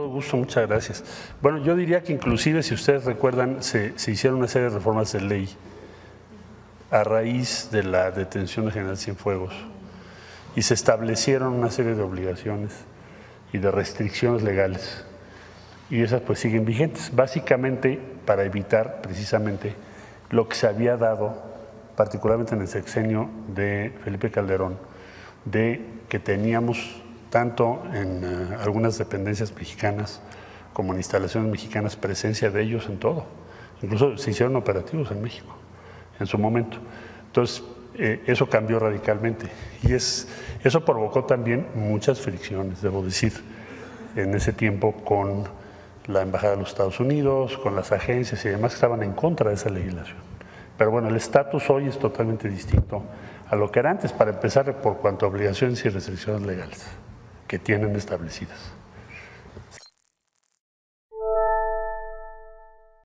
Con gusto, muchas gracias. Bueno, yo diría que inclusive, si ustedes recuerdan, se hicieron una serie de reformas de ley a raíz de la detención de General Cienfuegos y se establecieron una serie de obligaciones y de restricciones legales y esas pues siguen vigentes, básicamente para evitar precisamente lo que se había dado, particularmente en el sexenio de Felipe Calderón, de que teníamos tanto en algunas dependencias mexicanas como en instalaciones mexicanas presencia de ellos en todo. Incluso se hicieron operativos en México en su momento. Entonces, eso cambió radicalmente y eso provocó también muchas fricciones, debo decir, en ese tiempo con la Embajada de los Estados Unidos, con las agencias y demás que estaban en contra de esa legislación. Pero bueno, el estatus hoy es totalmente distinto a lo que era antes, para empezar por cuanto a obligaciones y restricciones legales que tienen establecidas.